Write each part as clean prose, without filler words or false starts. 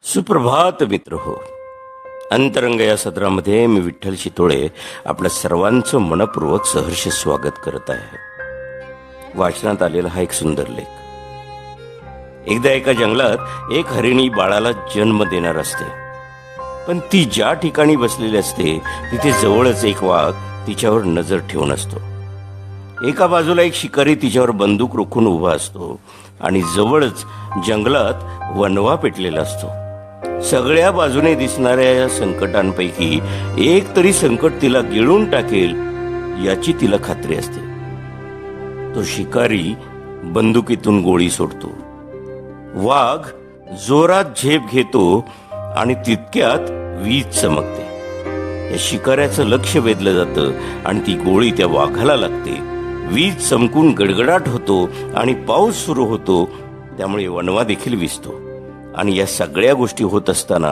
सुप्रभात मित्र हो. अंतरंग या सत्रामध्ये मी विठ्ठल शितोळे आपल्या सर्वांचं मनपूर्वक सहर्ष स्वागत करत आहे. वाचनात आलेला हा एक सुंदर लेख. एकदा एका जंगलात एक हरिणी बाळाला जन्म देणार असते, पण ती ज्या ठिकाणी बसलेली असते तिथे जवळच एक वाघ तिच्यावर नजर ठेवून असतो. एका बाजूला एक शिकारी तिच्यावर बंदूक रोखून उभा असतो आणि जवळच जंगलात वणवा पेटलेला असतो. सगळ्या बाजूने दिसणाऱ्या या संकटांपैकी एक तरी संकट तिला गिळून टाकेल याची तिला खात्री असते. तो शिकारी बंदुकीतून गोळी सोडतो. वाघ जोरात झेप घेतो आणि तितक्यात वीज चमकते. या शिकाऱ्याचं लक्ष वेधलं जातं आणि ती गोळी त्या वाघाला लागते. वीज चमकून गडगडाट होतो आणि पाऊस सुरू होतो. त्यामुळे वणवा देखील विझतो. आणि या सगळ्या गोष्टी होत असताना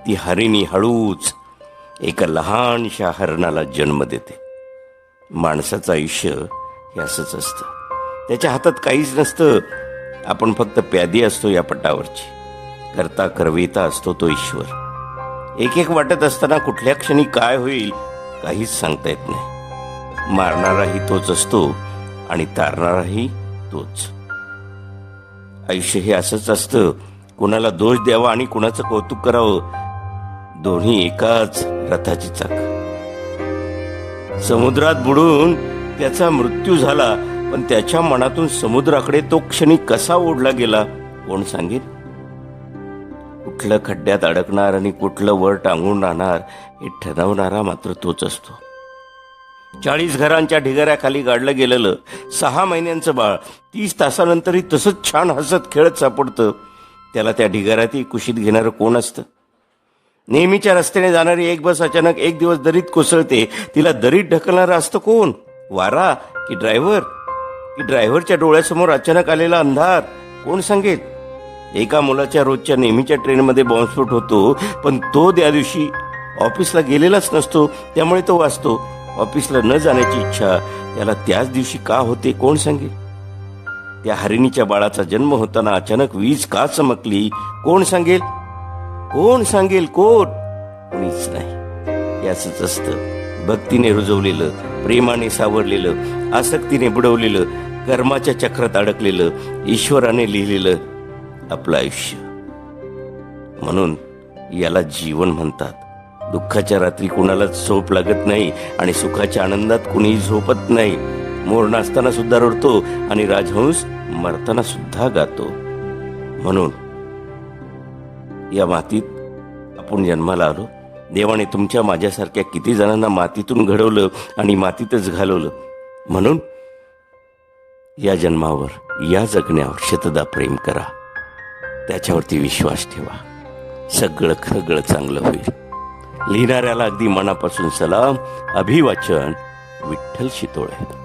ती हरिणी हळूच एका लहानशा हरणाला जन्म देते. माणसाचं आयुष्य हे असंच असतं. त्याच्या हातात काहीच नसतं. आपण फक्त प्यादी असतो या पटावरची. करता करविता असतो तो ईश्वर. एक एक वाटत असताना कुठल्या क्षणी काय होईल काहीच सांगता येत नाही. मारणाराही तोच असतो आणि तारणाराही तोच. आयुष्य हे असंच असतं. कुणाला दोष द्यावा आणि कुणाचं कौतुक करावं, दोन्ही एकाच रथाची चाक. समुद्रात बुडून त्याचा मृत्यू झाला, पण त्याच्या मनातून समुद्राकडे तो क्षणी कसा ओढला गेला कोण सांगेल? कुठलं खड्ड्यात अडकणार आणि कुठलं वर टांगून राहणार हे ठरवणारा मात्र तोच असतो. 40 घरांच्या ढिगाऱ्याखाली गाडलं गेलेलं 6 महिन्यांचं बाळ 30 तासानंतरही तसंच छान हसत खेळत सापडतं. त्याला त्या ढिगाऱ्यातही कुशीत घेणारं कोण असतं? नेहमीच्या रस्त्याने जाणारी एक बस अचानक एक दिवस दरीत कोसळते. तिला दरीत ढकलणारं असतं कोण? वारा की ड्रायव्हर? की ड्रायव्हरच्या डोळ्यासमोर अचानक आलेला अंधार कोण सांगेल? एका मुलाच्या रोजच्या नेहमीच्या ट्रेनमध्ये बॉम्बस्फोट होतो, पण तो त्या दिवशी ऑफिसला गेलेलाच नसतो. त्यामुळे तो वाचतो. ऑफिसला न जाण्याची इच्छा त्याला त्याच दिवशी का होते कोण सांगेल? त्या हरिणीच्या बाळाचा जन्म होताना अचानक वीज का चमकली कोण सांगेल? कोण सांगेल? कोणीच नाही. याच असतं भक्तीने रुजवलेलं, प्रेमाने सावरलेलं, आसक्तीने बुडवलेलं, कर्माच्या चक्रात अडकलेलं, ईश्वराने लिहिलेलं आपलं आयुष्य. म्हणून याला जीवन म्हणतात. दुःखाच्या रात्री कुणालाच झोप लागत नाही आणि सुखाच्या आनंदात कुणीही झोपत नाही. मोर नाचताना सुद्धा रडतो आणि राजहंस मरताना सुद्धा गातो. म्हणून या मातीत आपण जन्माला आलो. देवाने तुमच्या माझ्यासारख्या किती जणांना मातीतून घडवलं आणि मातीतच घालवलं. म्हणून या जन्मावर, या जगण्यावर शतदा प्रेम करा. त्याच्यावरती विश्वास ठेवा. सगळं चांगलं होईल. लिहिणाऱ्याला अगदी मनापासून सलाम. अभिवाचन, विठ्ठल शितोळे.